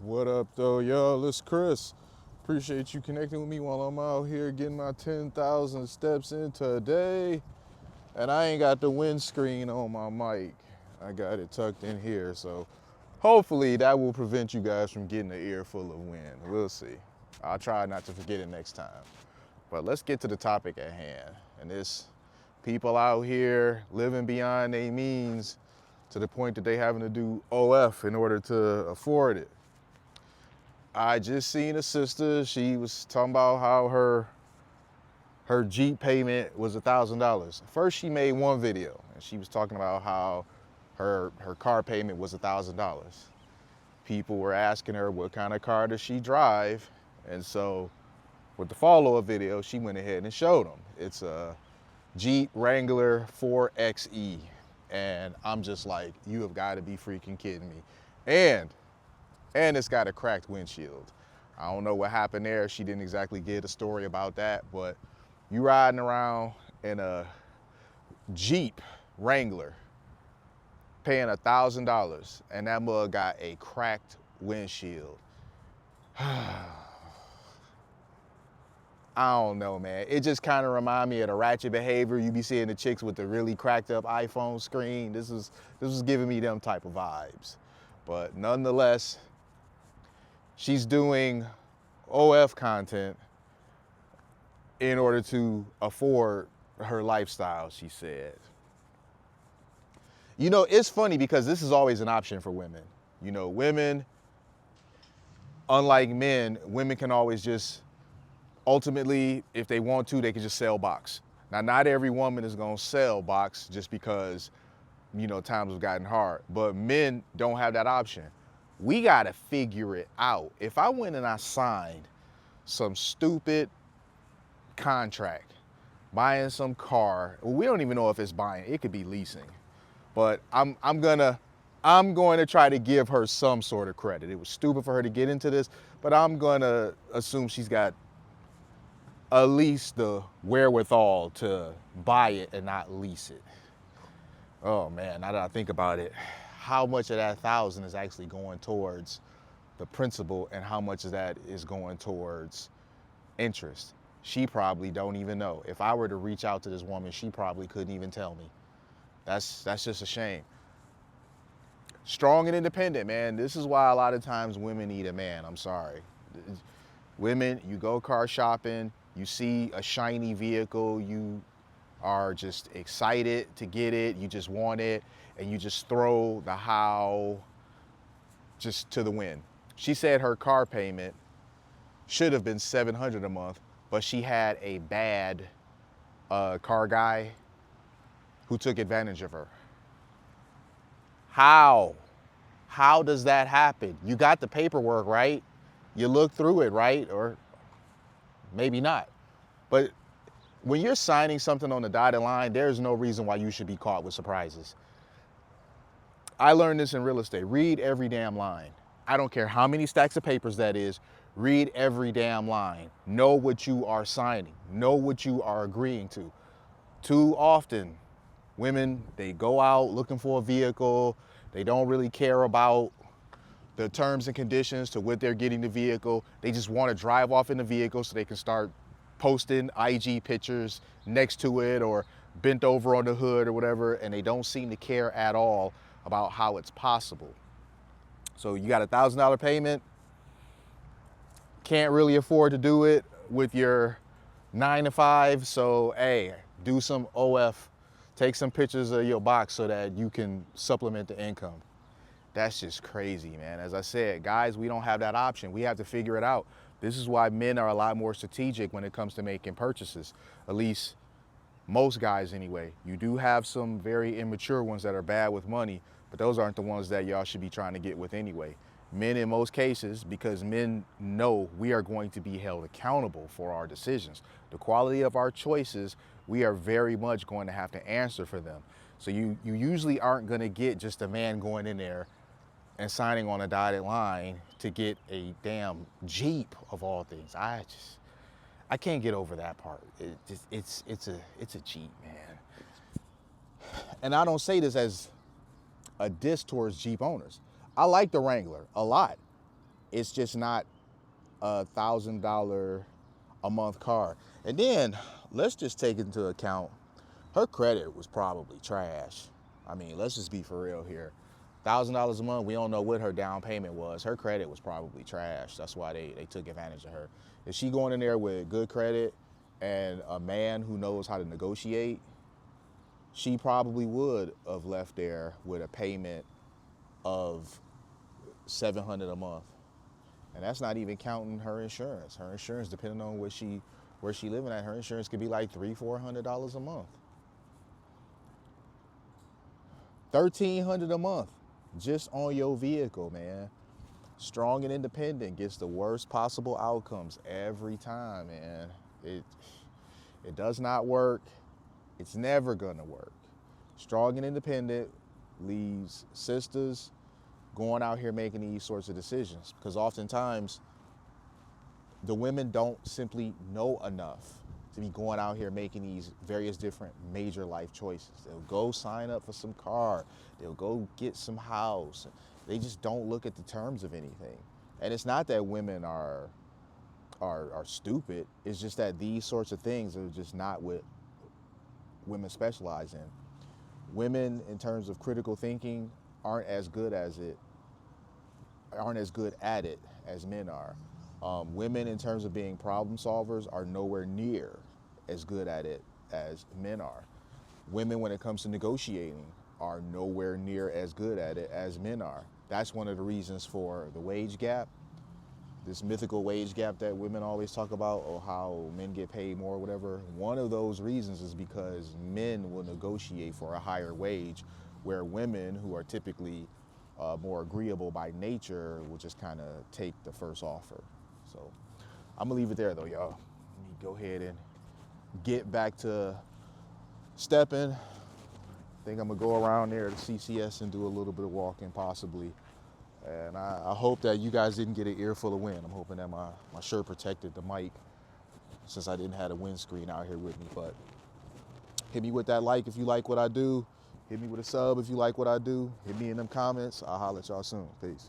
What up, though, y'all? It's Chris. Appreciate you connecting with me while I'm out here getting my 10,000 steps in today. And I ain't got the windscreen on my mic. I got it tucked in here, so hopefully that will prevent you guys from getting an ear full of wind. We'll see. I'll try not to forget it next time. But let's get to the topic at hand. And it's people out here living beyond their means to the point that they having to do OF in order to afford it. I just seen a sister. She was talking about how her Jeep payment was $1,000. First, she made one video, and she was talking about how her car payment was $1,000. People were asking her what kind of car does she drive, and so with the follow-up video, she went ahead and showed them. It's a Jeep Wrangler 4xe, and I'm just like, you have got to be freaking kidding me. And it's got a cracked windshield. I don't know what happened there. She didn't exactly give a story about that, but you riding around in a Jeep Wrangler paying $1,000 and that mug got a cracked windshield. I don't know, man. It just kind of remind me of the ratchet behavior. You be seeing the chicks with the really cracked up iPhone screen. This was giving me them type of vibes. But nonetheless, she's doing OF content in order to afford her lifestyle, she said. You know, it's funny because this is always an option for women. You know, women, unlike men, women can always just, ultimately, if they want to, they can just sell box. Now, not every woman is gonna sell box just because, you know, times have gotten hard, but men don't have that option. We gotta figure it out. If I went and I signed some stupid contract, buying some car, we don't even know if it's buying, it could be leasing, but I'm going to try to give her some sort of credit. It was stupid for her to get into this, but I'm gonna assume she's got at least the wherewithal to buy it and not lease it. Oh man, now that I think about it, how much of that 1,000 is actually going towards the principal and how much of that is going towards interest? She probably don't even know. If I were to reach out to this woman, she probably couldn't even tell me. That's just a shame. Strong and independent, man. This is why a lot of times women need a man. I'm sorry. Women, you go car shopping, you see a shiny vehicle, you are just excited to get it, you just want it, and you just throw the how just to the wind. She said her car payment should have been $700 a month, but she had a bad car guy who took advantage of her. How? How does that happen? You got the paperwork, right? You look through it, right? Or maybe not. But when you're signing something on the dotted line, there's no reason why you should be caught with surprises. I learned this in real estate. Read every damn line. I don't care how many stacks of papers that is. Read every damn line. Know what you are signing. Know what you are agreeing to. Too often, women, they go out looking for a vehicle. They don't really care about the terms and conditions to what they're getting the vehicle. They just want to drive off in the vehicle so they can start posting IG pictures next to it or bent over on the hood or whatever, and they don't seem to care at all about how it's possible. So you got $1,000 payment, can't really afford to do it with your 9 to 5, so hey, do some OF, take some pictures of your box so that you can supplement the income. That's just crazy, man. As I said, guys, we don't have that option. We have to figure it out. This is why men are a lot more strategic when it comes to making purchases, at least most guys anyway. You do have some very immature ones that are bad with money, but those aren't the ones that y'all should be trying to get with anyway. Men in most cases, because men know we are going to be held accountable for our decisions. The quality of our choices, we are very much going to have to answer for them. So you usually aren't going to get just a man going in there and signing on a dotted line to get a damn Jeep of all things. I can't get over that part. It's a Jeep, man. And I don't say this as a diss towards Jeep owners. I like the Wrangler a lot. It's just not $1,000 a month car. And then let's just take into account her credit was probably trash. I mean, let's just be for real here. $1,000 a month, we don't know what her down payment was. Her credit was probably trash. That's why they took advantage of her. If she going in there with good credit and a man who knows how to negotiate, she probably would have left there with a payment of $700 a month. And that's not even counting her insurance. Her insurance, depending on where she living at, her insurance could be like $300-400 a month. $1,300 a month just on your vehicle, man. Strong and independent gets the worst possible outcomes every time, man. It does not work. It's never gonna work. Strong and independent leaves sisters going out here making these sorts of decisions, because oftentimes the women don't simply know enough to be going out here making these various different major life choices. They'll go sign up for some car, they'll go get some house. They just don't look at the terms of anything. And it's not that women are stupid, it's just that these sorts of things are just not what women specialize in. Women, in terms of critical thinking, aren't as good at it as men are. Women, in terms of being problem solvers, are nowhere near as good at it as men are. Women, when it comes to negotiating, are nowhere near as good at it as men are. That's one of the reasons for the wage gap, this mythical wage gap that women always talk about, or how men get paid more or whatever. One of those reasons is because men will negotiate for a higher wage, where women, who are typically more agreeable by nature, will just kind of take the first offer. So I'm gonna leave it there though, y'all. Let me go ahead and get back to stepping. I think I'm gonna go around there to CCS and do a little bit of walking possibly. And I hope that you guys didn't get an earful of wind. I'm hoping that my shirt protected the mic, since I didn't have a windscreen out here with me. But hit me with that like if you like what I do. Hit me with a sub if you like what I do. Hit me in them comments. I'll holler at y'all soon. Peace.